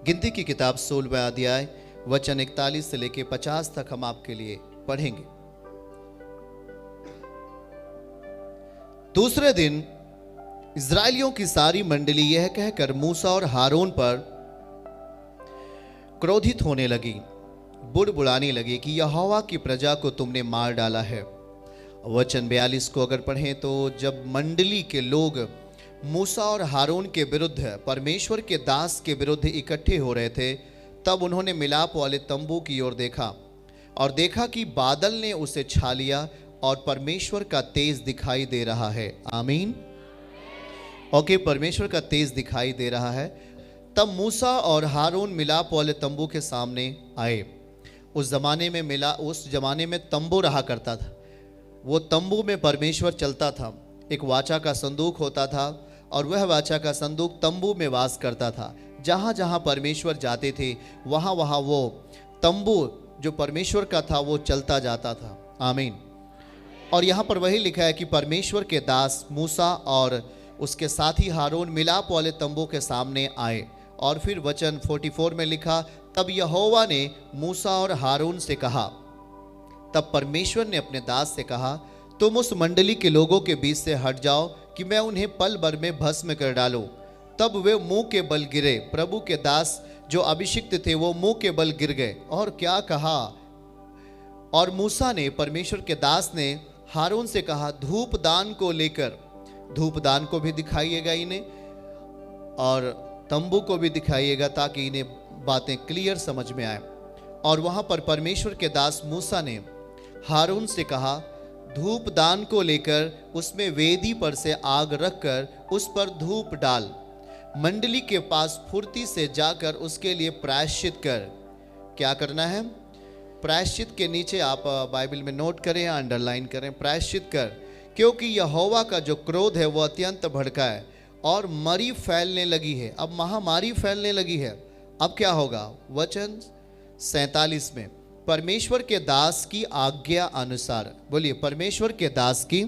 गिनती की किताब 16वां अध्याय वचन 41 से लेकर 50 तक हम आपके लिए पढ़ेंगे। दूसरे दिन इस्राएलियों की सारी मंडली यह कहकर मूसा और हारून पर क्रोधित होने लगी, बुड़बुड़ाने लगी कि यहोवा की प्रजा को तुमने मार डाला है। वचन 42 को अगर पढ़ें तो जब मंडली के लोग मूसा और हारून के विरुद्ध, परमेश्वर के दास के विरुद्ध इकट्ठे हो रहे थे, तब उन्होंने मिलाप वाले तंबू की ओर देखा और देखा कि बादल ने उसे छा लिया और परमेश्वर का तेज दिखाई दे रहा है। आमीन। ओके, परमेश्वर का तेज दिखाई दे रहा है। तब मूसा और हारून मिलाप वाले तंबू के सामने आए। उस जमाने में तंबू रहा करता था। वो तंबू में परमेश्वर चलता था। एक वाचा का संदूक होता था और वह वाचा का संदूक तंबू में वास करता था। जहाँ जहाँ परमेश्वर जाते थे वहाँ वहाँ वो तंबू जो परमेश्वर का था वो चलता जाता था। आमीन। और यहाँ पर वही लिखा है कि परमेश्वर के दास मूसा और उसके साथी हारून मिलाप वाले तंबू के सामने आए। और फिर वचन 44 में लिखा, तब यहोवा ने मूसा और हारून से कहा, तब परमेश्वर ने अपने दास से कहा, तुम उस मंडली के लोगों के बीच से हट जाओ कि मैं उन्हें पल भर में भस्म कर डालूं। तब वे मुंह के बल गिरे। प्रभु के दास जो अभिषिक्त थे वो मुंह के बल गिर गए। और क्या कहा? और मूसा ने, परमेश्वर के दास ने हारून से कहा, धूप दान को लेकर, धूप दान को भी दिखाइएगा इन्हें और तंबू को भी दिखाइएगा ताकि इन्हें बातें क्लियर समझ में आए। और वहां पर परमेश्वर के दास मूसा ने हारून से कहा, धूप दान को लेकर उसमें वेदी पर से आग रखकर उस पर धूप डाल। मंडली के पास फुर्ती से जाकर उसके लिए प्रायश्चित कर। क्या करना है? प्रायश्चित के नीचे आप बाइबल में नोट करें या अंडरलाइन करें, प्रायश्चित कर, क्योंकि यहोवा का जो क्रोध है वो अत्यंत भड़का है और मरी फैलने लगी है। अब महामारी फैलने लगी है। अब क्या होगा? वचन 47 में, परमेश्वर के दास की आज्ञा अनुसार, बोलिए, परमेश्वर के दास की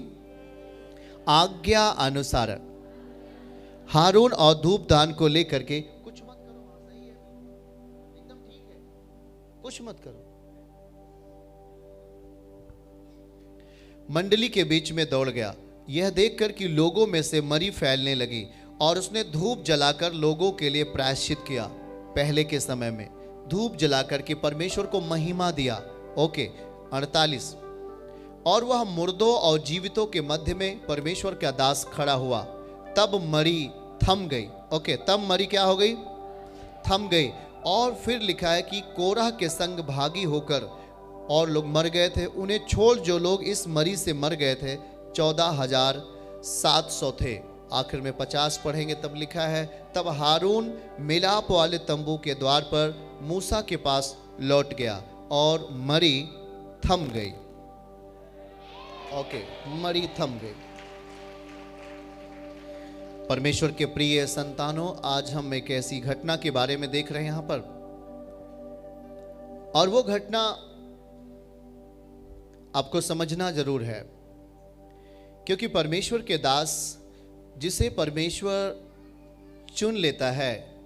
आज्ञा अनुसार हारून और धूप दान को लेकर के, कुछ मत करो, सही है, एकदम ठीक है, कुछ मत करो, मंडली के बीच में दौड़ गया, यह देखकर कि लोगों में से मरी फैलने लगी, और उसने धूप जलाकर लोगों के लिए प्रायश्चित किया। पहले के समय में धूप जलाकर के परमेश्वर को महिमा दिया। ओके, 48, और वह मुर्दों और जीवितों के मध्य में परमेश्वर का दास खड़ा हुआ। तब मरी थम गई। ओके, तब मरी क्या हो गई? थम गई। और फिर लिखा है कि कोरह के संग भागी होकर और लोग मर गए थे, उन्हें छोड़ जो लोग इस मरी से मर गए थे 14,700 थे। आखिर में 50 पढ़ेंगे तब लिखा है, तब हारून मिलाप वाले तंबू के द्वार पर मूसा के पास लौट गया और मरी थम गई। ओके, मरी थम गई। परमेश्वर के प्रिय संतानों, आज हम एक ऐसी घटना के बारे में देख रहे हैं यहां पर, और वो घटना आपको समझना जरूर है, क्योंकि परमेश्वर के दास जिसे परमेश्वर चुन लेता है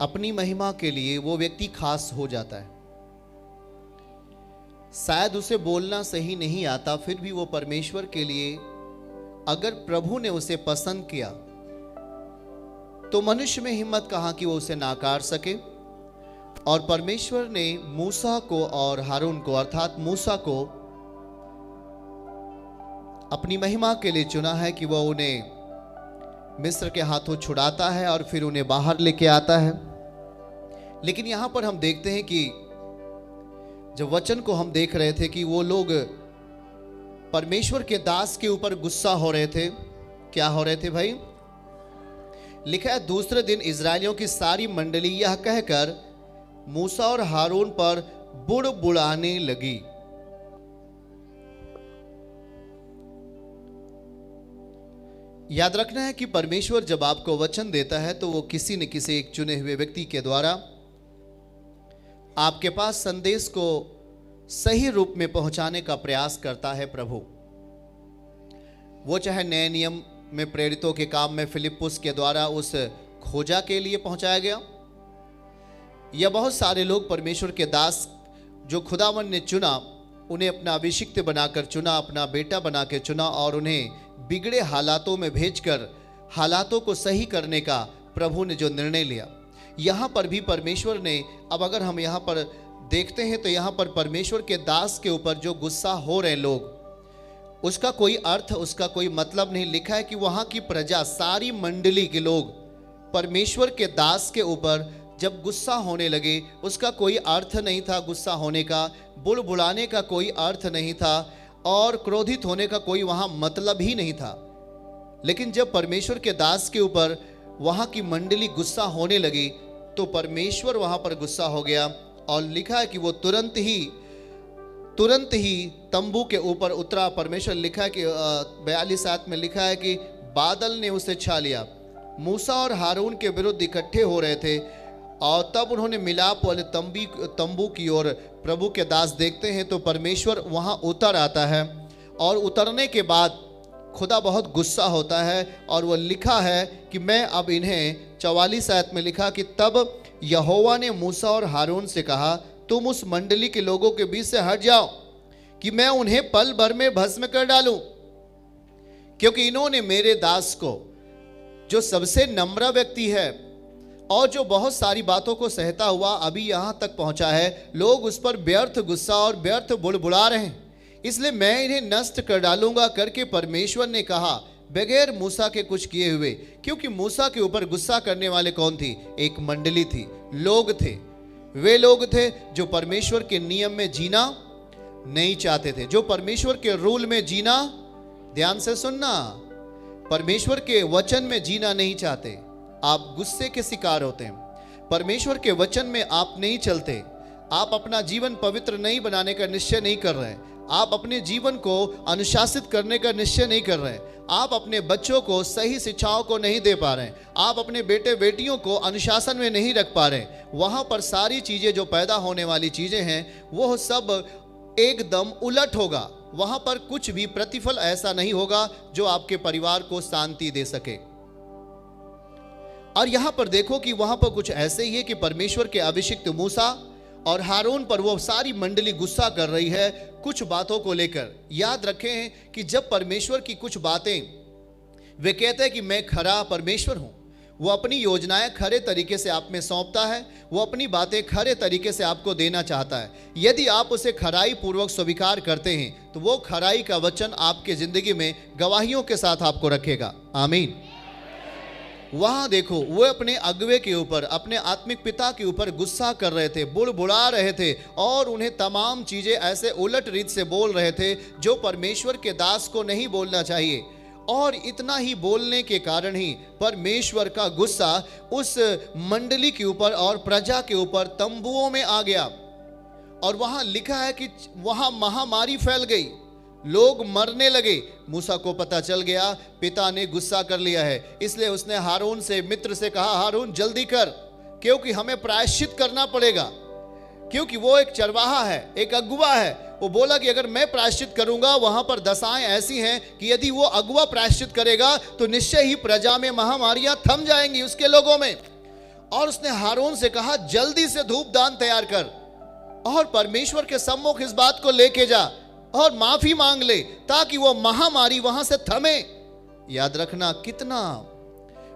अपनी महिमा के लिए, वो व्यक्ति खास हो जाता है। शायद उसे बोलना सही नहीं आता, फिर भी वो परमेश्वर के लिए, अगर प्रभु ने उसे पसंद किया तो मनुष्य में हिम्मत कहां कि वो उसे नाकार सके। और परमेश्वर ने मूसा को और हारून को, अर्थात मूसा को अपनी महिमा के लिए चुना है कि वह उन्हें मिस्र के हाथों छुड़ाता है और फिर उन्हें बाहर लेके आता है। लेकिन यहां पर हम देखते हैं कि जब वचन को हम देख रहे थे कि वो लोग परमेश्वर के दास के ऊपर गुस्सा हो रहे थे। क्या हो रहे थे भाई? लिखा है, दूसरे दिन इजरायलियों की सारी मंडली यह कहकर मूसा और हारून पर बुड़बुड़ाने लगी। याद रखना है कि परमेश्वर जब आपको वचन देता है तो वो किसी न किसी एक चुने हुए व्यक्ति के द्वारा आपके पास संदेश को सही रूप में पहुंचाने का प्रयास करता है प्रभु। वो चाहे नए नियम में प्रेरितों के काम में फिलिप्पुस के द्वारा उस खोजा के लिए पहुंचाया गया, या बहुत सारे लोग परमेश्वर के दास जो खुदावन ने चुना, उन्हें अपना अभिषिक्त बनाकर चुना, अपना बेटा बना के चुना और उन्हें बिगड़े हालातों में भेजकर हालातों को सही करने का प्रभु ने जो निर्णय लिया। यहाँ पर भी परमेश्वर ने, अब अगर हम यहाँ पर देखते हैं तो यहाँ पर परमेश्वर के दास के ऊपर जो गुस्सा हो रहे लोग, उसका कोई अर्थ, उसका कोई मतलब नहीं। लिखा है कि वहाँ की प्रजा, सारी मंडली के लोग परमेश्वर के दास के ऊपर जब गुस्सा होने लगे, उसका कोई अर्थ नहीं था गुस्सा होने का, बुड़बुड़ाने का कोई अर्थ नहीं था और क्रोधित होने का कोई वहाँ मतलब ही नहीं था। लेकिन जब परमेश्वर के दास के ऊपर वहाँ की मंडली गुस्सा होने लगी तो परमेश्वर वहाँ पर गुस्सा हो गया और लिखा है कि वो तुरंत ही तंबू के ऊपर उतरा। परमेश्वर, लिखा है कि 42 आयत में लिखा है कि बादल ने उसे छा लिया। मूसा और हारून के विरुद्ध इकट्ठे हो रहे थे और तब उन्होंने मिलाप वाले तंबू की ओर प्रभु के दास देखते हैं तो परमेश्वर वहाँ उतर आता है और उतरने के बाद खुदा बहुत गुस्सा होता है और वह लिखा है कि मैं अब इन्हें 44 आयत में लिखा कि तब यहोवा ने मूसा और हारून से कहा, तुम उस मंडली के लोगों के बीच से हट जाओ कि मैं उन्हें पल भर में भस्म कर डालूं, क्योंकि इन्होंने मेरे दास को, जो सबसे नम्र व्यक्ति है और जो बहुत सारी बातों को सहता हुआ अभी यहाँ तक पहुँचा है, लोग उस पर व्यर्थ गुस्सा और व्यर्थ बुड़बुड़ा रहे हैं, इसलिए मैं इन्हें नष्ट कर डालूंगा करके परमेश्वर ने कहा, बगैर मूसा के कुछ किए हुए। क्योंकि मूसा के ऊपर गुस्सा करने वाले कौन थी? एक मंडली थी, लोग थे। वे लोग थे जो परमेश्वर के नियम में जीना नहीं चाहते थे, जो परमेश्वर के रूल में जीना, ध्यान से सुनना, परमेश्वर के वचन में जीना नहीं चाहते। आप गुस्से के शिकार होते हैं, परमेश्वर के वचन में आप नहीं चलते, आप अपना जीवन पवित्र नहीं बनाने का निश्चय नहीं कर रहे, आप अपने जीवन को अनुशासित करने का निश्चय नहीं कर रहे, आप अपने बच्चों को सही शिक्षाओं को नहीं दे पा रहे, आप अपने बेटे बेटियों को अनुशासन में नहीं रख पा रहे। वहाँ पर सारी चीज़ें जो पैदा होने वाली चीज़ें हैं वो सब एकदम उलट होगा। वहाँ पर कुछ भी प्रतिफल ऐसा नहीं होगा जो आपके परिवार को शांति दे सके। और यहाँ पर देखो कि वहाँ पर कुछ ऐसे ही है कि परमेश्वर के अभिषिक्त मूसा और हारून पर वो सारी मंडली गुस्सा कर रही है कुछ बातों को लेकर। याद रखें कि जब परमेश्वर की कुछ बातें, वे कहते हैं कि मैं खरा परमेश्वर हूँ, वो अपनी योजनाएं खरे तरीके से आप में सौंपता है, वो अपनी बातें खरे तरीके से आपको देना चाहता है। यदि आप उसे खराई पूर्वक स्वीकार करते हैं तो वो खराई का वचन आपके जिंदगी में गवाहियों के साथ आपको रखेगा। आमीन। वहाँ देखो, वो अपने अगुवे के ऊपर, अपने आत्मिक पिता के ऊपर गुस्सा कर रहे थे, बुड़बुड़ा रहे थे और उन्हें तमाम चीज़ें ऐसे उलट रीत से बोल रहे थे जो परमेश्वर के दास को नहीं बोलना चाहिए। और इतना ही बोलने के कारण ही परमेश्वर का गुस्सा उस मंडली के ऊपर और प्रजा के ऊपर तंबुओं में आ गया। और वहाँ लिखा है कि वहाँ महामारी फैल गई, लोग मरने लगे। मूसा को पता चल गया पिता ने गुस्सा कर लिया है, इसलिए उसने हारून से, मित्र से कहा, हारून जल्दी कर, क्योंकि हमें प्रायश्चित करना पड़ेगा। क्योंकि वो एक चरवाहा है, एक अगुवा है। वो बोला कि अगर मैं प्रायश्चित करूंगा, वहां पर दशाएं ऐसी हैं कि यदि वो अगुवा प्रायश्चित करेगा तो निश्चय ही प्रजा में महामारियां थम जाएंगी उसके लोगों में। और उसने हारून से कहा, जल्दी से धूप दान तैयार कर और परमेश्वर के सम्मुख इस बात को लेके जा और माफी मांग ले, ताकि वो महामारी वहां से थमे। याद रखना कितना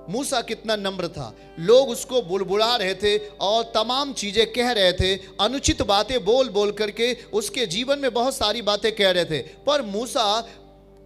मूसा कितना नम्र था। लोग उसको बुड़बुड़ा रहे थे और तमाम चीजें कह रहे थे, अनुचित बातें बोल बोल करके उसके जीवन में बहुत सारी बातें कह रहे थे। पर मूसा,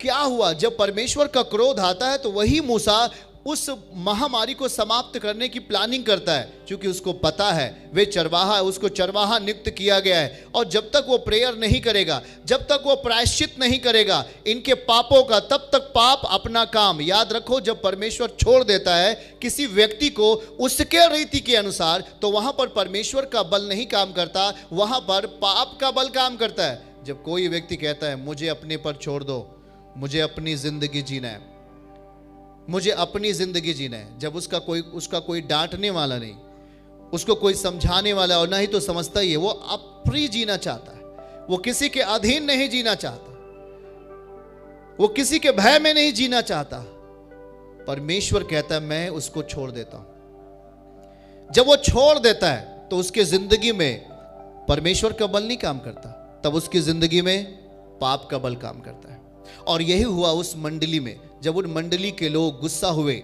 क्या हुआ, जब परमेश्वर का क्रोध आता है तो वही मूसा उस महामारी को समाप्त करने की प्लानिंग करता है, क्योंकि उसको पता है वे चरवाहा है, उसको चरवाहा नियुक्त किया गया है। और जब तक वो प्रेयर नहीं करेगा, जब तक वो प्रायश्चित नहीं करेगा इनके पापों का, तब तक पाप अपना काम। याद रखो, जब परमेश्वर छोड़ देता है किसी व्यक्ति को उसके रीति के अनुसार, तो वहां पर परमेश्वर का बल नहीं काम करता, वहां पर पाप का बल काम करता है। जब कोई व्यक्ति कहता है मुझे अपने पर छोड़ दो, मुझे अपनी जिंदगी जीना है, मुझे अपनी जिंदगी जीना है, जब उसका कोई डांटने वाला नहीं, उसको कोई समझाने वाला और ना ही तो समझता ही है, वो फ्री जीना चाहता है, वो किसी के अधीन नहीं जीना चाहता, वो किसी के भय में नहीं जीना चाहता। परमेश्वर कहता है मैं उसको छोड़ देता हूं। जब वो छोड़ देता है तो उसके जिंदगी में परमेश्वर का बल नहीं काम करता, तब उसकी जिंदगी में पाप का बल काम करता है। और यही हुआ उस मंडली में, जब उन मंडली के लोग गुस्सा हुए,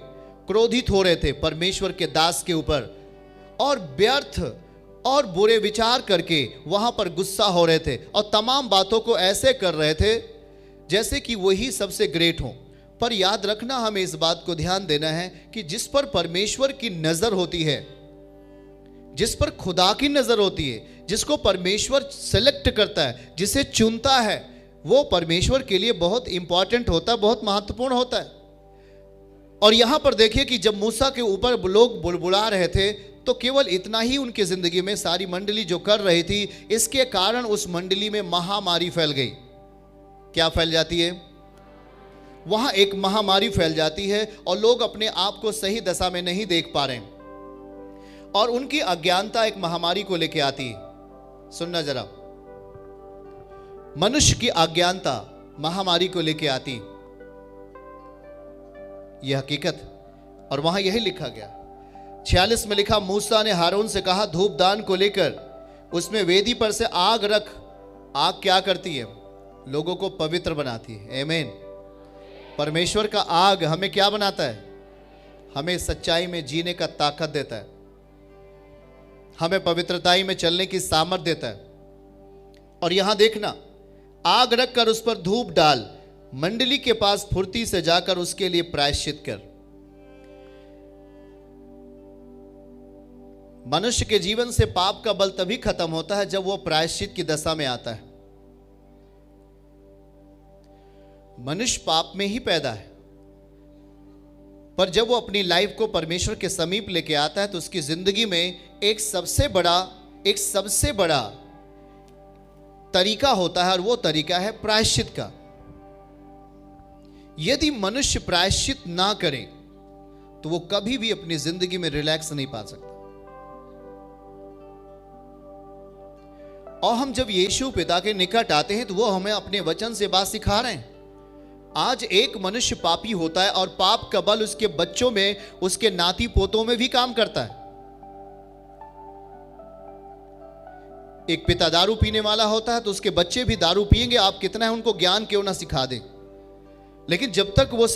क्रोधित हो रहे थे परमेश्वर के दास के ऊपर, और व्यर्थ और बुरे विचार करके वहां पर गुस्सा हो रहे थे और तमाम बातों को ऐसे कर रहे थे जैसे कि वही सबसे ग्रेट हो। पर याद रखना, हमें इस बात को ध्यान देना है कि जिस पर परमेश्वर की नजर होती है, जिस पर खुदा की नजर होती है, जिसको परमेश्वर सेलेक्ट करता है, जिसे चुनता है, वो परमेश्वर के लिए बहुत इंपॉर्टेंट होता है, बहुत महत्वपूर्ण होता है। और यहां पर देखिए कि जब मूसा के ऊपर लोग बुलबुला रहे थे तो केवल इतना ही उनकी जिंदगी में सारी मंडली जो कर रही थी, इसके कारण उस मंडली में महामारी फैल गई। क्या फैल जाती है? वहां एक महामारी फैल जाती है और लोग अपने आप को सही दशा में नहीं देख पा रहे हैं और उनकी अज्ञानता एक महामारी को लेकर आती है। सुनना जरा, मनुष्य की अज्ञानता महामारी को लेकर आती, यह हकीकत। और वहां यही लिखा गया 46 में लिखा, मूसा ने हारून से कहा, धूपदान को लेकर उसमें वेदी पर से आग रख। आग क्या करती है? लोगों को पवित्र बनाती है। आमीन। परमेश्वर का आग हमें क्या बनाता है? हमें सच्चाई में जीने का ताकत देता है, हमें पवित्रताई में चलने की सामर्थ्य देता है। और यहां देखना, आग रखकर उस पर धूप डाल, मंडली के पास फुर्ती से जाकर उसके लिए प्रायश्चित कर। मनुष्य के जीवन से पाप का बल तभी खत्म होता है जब वो प्रायश्चित की दशा में आता है। मनुष्य पाप में ही पैदा है, पर जब वो अपनी लाइफ को परमेश्वर के समीप लेके आता है तो उसकी जिंदगी में एक सबसे बड़ा तरीका होता है, और वो तरीका है प्रायश्चित का। यदि मनुष्य प्रायश्चित ना करे तो वो कभी भी अपनी जिंदगी में रिलैक्स नहीं पा सकता। और हम जब यीशु पिता के निकट आते हैं तो वो हमें अपने वचन से बात सिखा रहे हैं। आज एक मनुष्य पापी होता है और पाप का बल उसके बच्चों में, उसके नाती पोतों में भी काम करता है। एक पिता दारू पीने वाला होता है तो उसके बच्चे भी दारू पिएंगे, आप कितना है उनको ज्ञान क्यों ना सिखा दें। लेकिन जब वो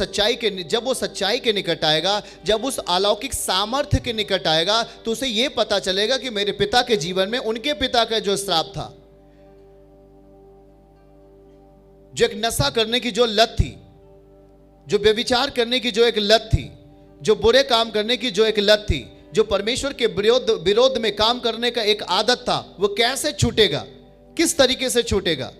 सच्चाई के निकट आएगा, जब उस अलौकिक सामर्थ्य के निकट आएगा, तो उसे यह पता चलेगा कि मेरे पिता के जीवन में उनके पिता का जो श्राप था, जो एक नशा करने की जो लत थी, जो व्यभिचार करने की जो एक लत थी, जो बुरे काम करने की जो एक लत थी, जो परमेश्वर के विरोध में काम करने का एक आदत था, वो कैसे छूटेगा, किस तरीके से छूटेगा।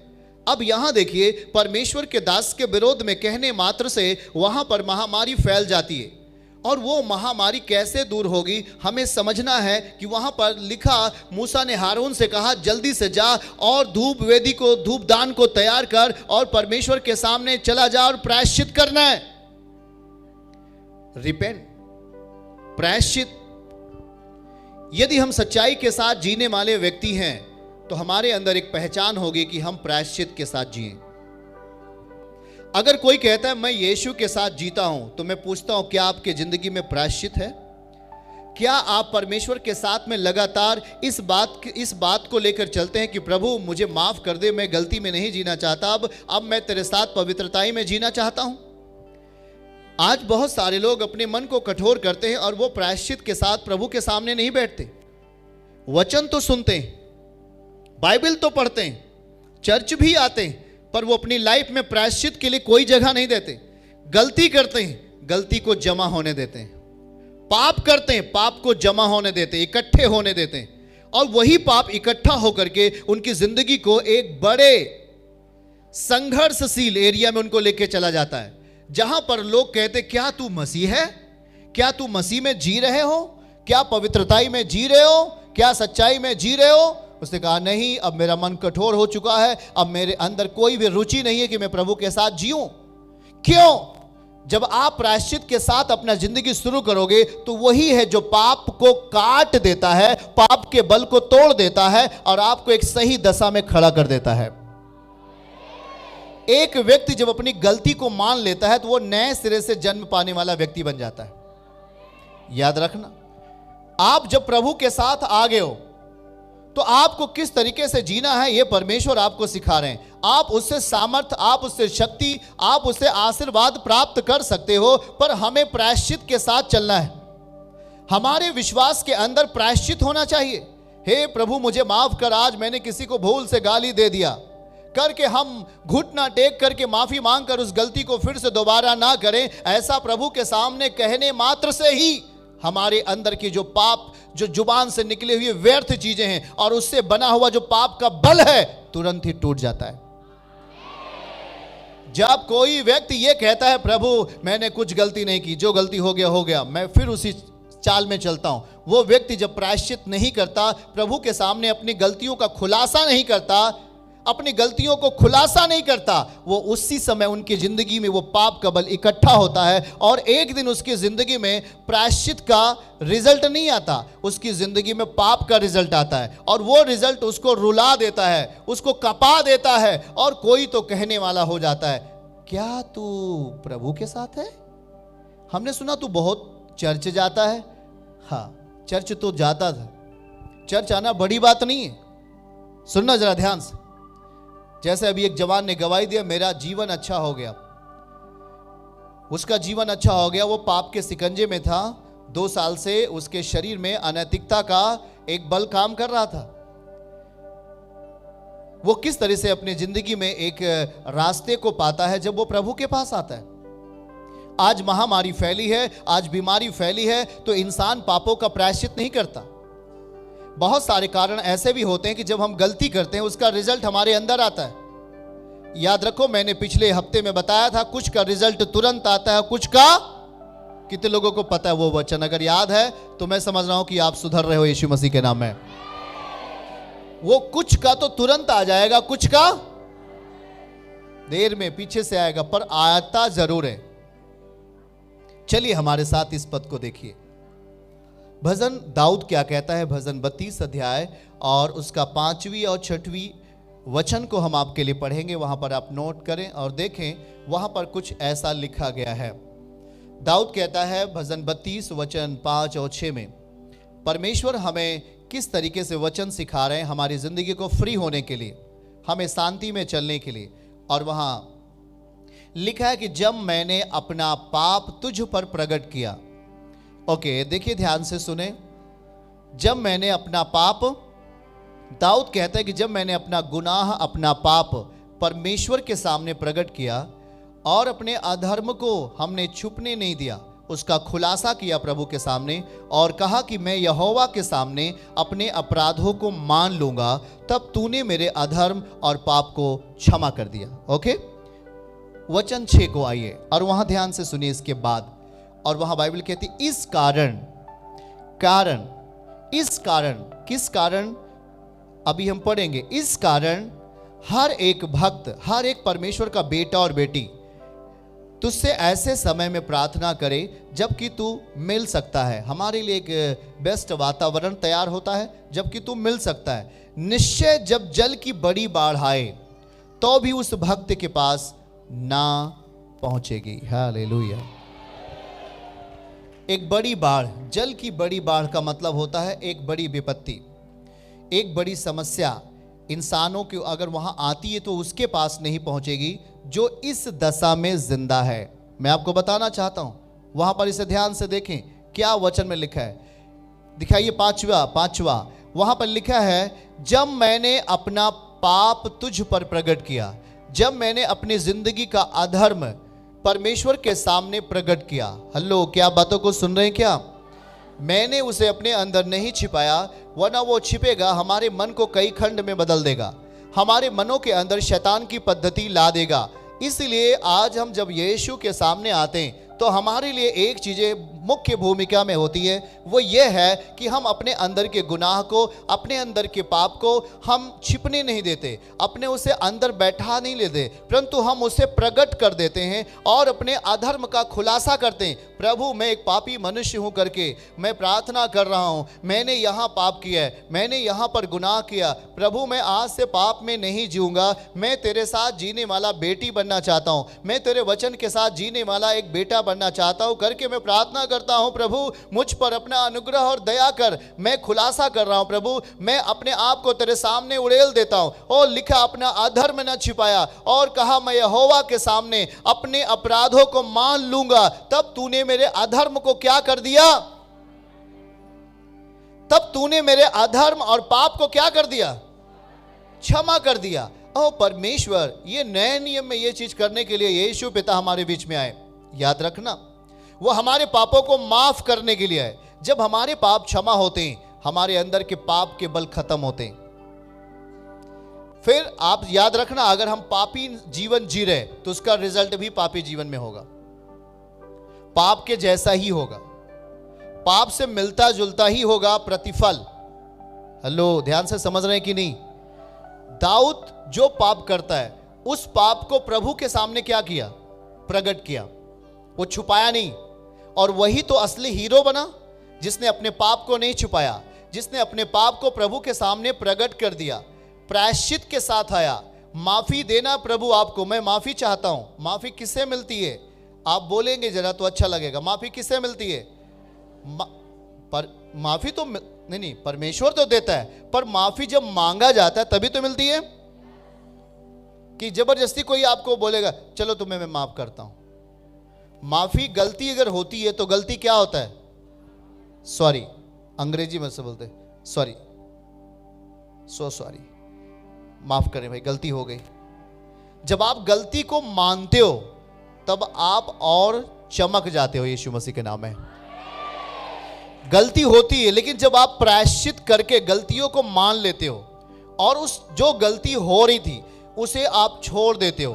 अब यहां देखिए, परमेश्वर के दास के विरोध में कहने मात्र से वहां पर महामारी फैल जाती है। और वो महामारी कैसे दूर होगी, हमें समझना है कि वहां पर लिखा, मूसा ने हारून से कहा, जल्दी से जा और धूपदान को तैयार कर और परमेश्वर के सामने चला जा और प्रायश्चित करना है। रिपेंट, प्रायश्चित। यदि हम सच्चाई के साथ जीने वाले व्यक्ति हैं तो हमारे अंदर एक पहचान होगी कि हम प्रायश्चित के साथ जिएं। अगर कोई कहता है मैं यीशु के साथ जीता हूं, तो मैं पूछता हूं, क्या आपकी जिंदगी में प्रायश्चित है? क्या आप परमेश्वर के साथ में लगातार इस बात को लेकर चलते हैं कि प्रभु मुझे माफ कर दे, मैं गलती में नहीं जीना चाहता, अब मैं तेरे साथ पवित्रताई में जीना चाहता हूं। आज बहुत सारे लोग अपने मन को कठोर करते हैं और वो प्रायश्चित के साथ प्रभु के सामने नहीं बैठते। वचन तो सुनते हैं, बाइबल तो पढ़ते हैं, चर्च भी आते हैं, पर वो अपनी लाइफ में प्रायश्चित के लिए कोई जगह नहीं देते। गलती करते हैं, गलती को जमा होने देते हैं, पाप करते हैं, पाप को जमा होने देते हैं, इकट्ठे होने देते हैं, और वही पाप इकट्ठा होकर के उनकी जिंदगी को एक बड़े संघर्षशील एरिया में उनको लेके चला जाता है, जहां पर लोग कहते, क्या तू मसीह है? क्या तू मसीह में जी रहे हो? क्या पवित्रताई में जी रहे हो? क्या सच्चाई में जी रहे हो? उसने कहा, नहीं, अब मेरा मन कठोर हो चुका है, अब मेरे अंदर कोई भी रुचि नहीं है कि मैं प्रभु के साथ जीऊं। क्यों? जब आप प्रायश्चित के साथ अपना जिंदगी शुरू करोगे तो वही है जो पाप को काट देता है, पाप के बल को तोड़ देता है और आपको एक सही दशा में खड़ा कर देता है। एक व्यक्ति जब अपनी गलती को मान लेता है तो वो नए सिरे से जन्म पाने वाला व्यक्ति बन जाता है। याद रखना, आप जब प्रभु के साथ आ गए हो तो आपको किस तरीके से जीना है ये परमेश्वर आपको सिखा रहे हैं। आप उससे सामर्थ, आप उससे शक्ति, आप उससे आशीर्वाद प्राप्त कर सकते हो, पर हमें प्रायश्चित के साथ चलना है। हमारे विश्वास के अंदर प्रायश्चित होना चाहिए। हे प्रभु मुझे माफ कर, आज मैंने किसी को भूल से गाली दे दिया करके हम घुटना टेक करके माफी मांगकर उस गलती को फिर से दोबारा ना करें। ऐसा प्रभु के सामने कहने मात्र से ही हमारे अंदर की जो पाप, जो जुबान से निकले हुए व्यर्थ चीजें हैं और उससे बना हुआ जो पाप का बल है, तुरंत ही टूट जाता है। जब कोई व्यक्ति ये कहता है प्रभु मैंने कुछ गलती नहीं की, जो गलती हो गया, मैं फिर उसी चाल में चलता हूं, वो व्यक्ति जब प्रायश्चित नहीं करता, प्रभु के सामने अपनी गलतियों का खुलासा नहीं करता, अपनी गलतियों को खुलासा नहीं करता, वो उसी समय उनकी जिंदगी में वो पाप का बल इकट्ठा होता है और एक दिन उसकी जिंदगी में प्रायश्चित का रिजल्ट नहीं आता, उसकी जिंदगी में पाप का रिजल्ट आता है और वो रिजल्ट उसको रुला देता है, उसको कपा देता है और कोई तो कहने वाला हो जाता है, क्या तू प्रभु के साथ है? हमने सुना तू बहुत चर्च जाता है। हाँ, चर्च तो जाता था, चर्च आना बड़ी बात नहीं है। सुनना जरा ध्यान से। जैसे अभी एक जवान ने गवाही दिया, मेरा जीवन अच्छा हो गया, उसका जीवन अच्छा हो गया। वो पाप के सिकंजे में था, 2 साल से उसके शरीर में अनैतिकता का एक बल काम कर रहा था। वो किस तरह से अपनी जिंदगी में एक रास्ते को पाता है जब वो प्रभु के पास आता है। आज महामारी फैली है, आज बीमारी फैली है, तो इंसान पापों का प्रायश्चित नहीं करता। बहुत सारे कारण ऐसे भी होते हैं कि जब हम गलती करते हैं उसका रिजल्ट हमारे अंदर आता है। याद रखो, मैंने पिछले हफ्ते में बताया था, कुछ का रिजल्ट तुरंत आता है, कुछ का, कितने लोगों को पता है वो वचन? अगर याद है तो मैं समझ रहा हूं कि आप सुधर रहे हो यीशु मसीह के नाम में। वो कुछ का तो तुरंत आ जाएगा, कुछ का देर में पीछे से आएगा, पर आता जरूर है। चलिए हमारे साथ इस पद को देखिए। भजन दाऊद क्या कहता है, भजन 32 अध्याय और उसका 5वीं और 6वीं वचन को हम आपके लिए पढ़ेंगे। वहां पर आप नोट करें और देखें, वहां पर कुछ ऐसा लिखा गया है। दाऊद कहता है भजन 32 वचन 5 और 6 में, परमेश्वर हमें किस तरीके से वचन सिखा रहे हैं हमारी जिंदगी को फ्री होने के लिए, हमें शांति में चलने के लिए। और वहां लिखा है कि जब मैंने अपना पाप तुझ पर प्रकट किया। ओके, देखिए ध्यान से सुने। जब मैंने अपना पाप, दाऊद कहता है कि जब मैंने अपना गुनाह, अपना पाप परमेश्वर के सामने प्रकट किया और अपने अधर्म को हमने छुपने नहीं दिया, उसका खुलासा किया प्रभु के सामने और कहा कि मैं यहोवा के सामने अपने अपराधों को मान लूंगा, तब तूने मेरे अधर्म और पाप को क्षमा कर दिया। ओके, वचन 6 को आइए और वहां ध्यान से सुनिए इसके बाद। और वहां बाइबल कहती इस कारण, किस कारण अभी हम पढ़ेंगे। इस कारण हर एक भक्त, हर एक परमेश्वर का बेटा और बेटी तुझसे ऐसे समय में प्रार्थना करे जबकि तू मिल सकता है। हमारे लिए एक बेस्ट वातावरण तैयार होता है जबकि तू मिल सकता है। निश्चय जब जल की बड़ी बाढ़ आए तो भी उस भक्त के पास ना पहुंचेगी। हालेलुया। एक बड़ी बाढ़, जल की बड़ी बाढ़ का मतलब होता है एक बड़ी विपत्ति, एक बड़ी समस्या इंसानों की अगर वहां आती है तो उसके पास नहीं पहुंचेगी जो इस दशा में जिंदा है। मैं आपको बताना चाहता हूं, वहां पर इसे ध्यान से देखें क्या वचन में लिखा है। दिखाइए पांचवा वहां पर लिखा है, जब मैंने अपना पाप तुझ पर प्रकट किया, जब मैंने अपनी जिंदगी का अधर्म परमेश्वर के सामने प्रकट किया। हेलो, क्या बातों को सुन रहे हैं क्या? मैंने उसे अपने अंदर नहीं छिपाया, वरना वो छिपेगा, हमारे मन को कई खंड में बदल देगा, हमारे मनों के अंदर शैतान की पद्धति ला देगा। इसलिए आज हम जब यीशु के सामने आते हैं तो हमारे लिए एक चीज़ें मुख्य भूमिका में होती है, वो ये है कि हम अपने अंदर के गुनाह को, अपने अंदर के पाप को हम छिपने नहीं देते, अपने उसे अंदर बैठा नहीं लेते, परंतु हम उसे प्रकट कर देते हैं और अपने अधर्म का खुलासा करते हैं। प्रभु, मैं एक पापी मनुष्य हूँ करके मैं प्रार्थना कर रहा हूँ, मैंने यहाँ पाप किया है, मैंने यहाँ पर गुनाह किया। प्रभु, मैं आज से पाप में नहीं जीऊँगा, मैं तेरे साथ जीने वाला बेटी बनना चाहता हूँ, मैं तेरे वचन के साथ जीने वाला एक बेटा पढ़ना चाहता हूं, करके मैं प्रार्थना करता हूं प्रभु मुझ पर अपना अनुग्रह और दया कर। मैं खुलासा कर रहा हूं प्रभु, मैं अपने आप को तेरे सामने उड़ेल देता हूं। और लिखा अपना अधर्म न छिपाया और कहा मैं यहोवा के सामने अपने अपराधों को मान लूंगा। तब तूने मेरे अधर्म को क्या कर दिया? तब तूने मेरे अधर्म और पाप को क्या कर दिया? क्षमा कर दिया। ओ परमेश्वर, ये नए नियम में ये चीज करने के लिए यीशु पिता हमारे बीच में आए। याद रखना, वो हमारे पापों को माफ करने के लिए आए। जब हमारे पाप क्षमा होते हैं, हमारे अंदर के पाप के बल खत्म होते हैं। फिर आप याद रखना, अगर हम पापी जीवन जी रहे तो उसका रिजल्ट भी पापी जीवन में होगा, पाप के जैसा ही होगा, पाप से मिलता जुलता ही होगा प्रतिफल। हेलो, ध्यान से समझ रहे हैं कि नहीं? दाऊद जो पाप करता है, उस पाप को प्रभु के सामने क्या किया? प्रकट किया, वो छुपाया नहीं। और वही तो असली हीरो बना, जिसने अपने पाप को नहीं छुपाया, जिसने अपने पाप को प्रभु के सामने प्रकट कर दिया, प्रायश्चित के साथ आया। माफी देना प्रभु आपको, मैं माफी चाहता हूं। माफी किससे मिलती है? आप बोलेंगे जरा तो अच्छा लगेगा। माफी किससे मिलती है? पर माफी तो नहीं, परमेश्वर तो देता है, पर माफी जब मांगा जाता है तभी तो मिलती है। कि जबरदस्ती कोई आपको बोलेगा चलो तुम्हें मैं माफ करता हूं। माफी, गलती अगर होती है तो गलती क्या होता है? सॉरी, अंग्रेजी में से बोलते सॉरी, सो सॉरी, माफ करें भाई, गलती हो गई। जब आप गलती को मानते हो तब आप और चमक जाते हो यीशु मसीह के नाम में। गलती होती है, लेकिन जब आप प्रायश्चित करके गलतियों को मान लेते हो और उस जो गलती हो रही थी उसे आप छोड़ देते हो,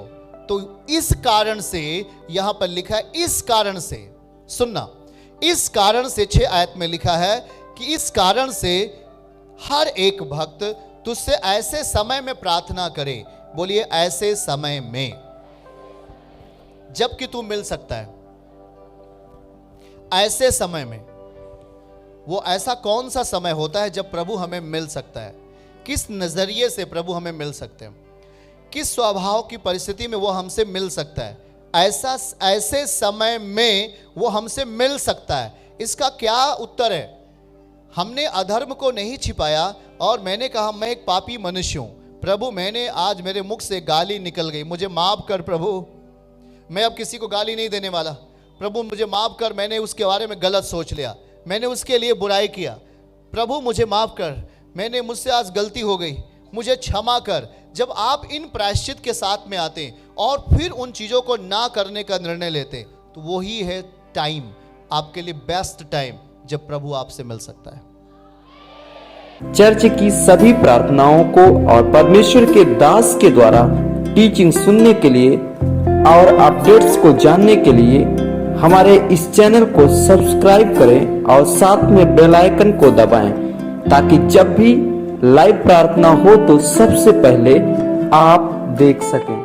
तो इस कारण से यहां पर लिखा है, इस कारण से, सुनना, इस कारण से 6 आयत में लिखा है कि इस कारण से हर एक भक्त तुझसे ऐसे समय में प्रार्थना करे। बोलिए, ऐसे समय में, जबकि तू मिल सकता है। ऐसे समय में, वो ऐसा कौन सा समय होता है जब प्रभु हमें मिल सकता है? किस नजरिए से प्रभु हमें मिल सकते हैं? किस स्वभाव की परिस्थिति में वो हमसे मिल सकता है? ऐसे समय में वो हमसे मिल सकता है। इसका क्या उत्तर है? हमने अधर्म को नहीं छिपाया और मैंने कहा मैं एक पापी मनुष्य हूं प्रभु, मैंने आज मेरे मुख से गाली निकल गई, मुझे माफ कर प्रभु, मैं अब किसी को गाली नहीं देने वाला। प्रभु मुझे माफ कर, मैंने उसके बारे में गलत सोच लिया, मैंने उसके लिए बुराई किया। प्रभु मुझे माफ कर, मैंने मुझसे आज गलती हो गई, मुझे क्षमा कर। जब आप इन प्रायश्चित के साथ में आते और फिर उन चीज़ों को ना करने का निर्णय लेते, तो वही है टाइम, आपके लिए बेस्ट टाइम जब प्रभु आपसे मिल सकता है। चर्च की सभी प्रार्थनाओं को और परमेश्वर के दास के द्वारा टीचिंग सुनने के लिए और अपडेट्स को जानने के लिए हमारे इस चैनल को सब्सक्राइब करें और साथ में बेल आइकन को दबाएं, ताकि जब भी लाइव प्रार्थना हो तो सबसे पहले आप देख सकें।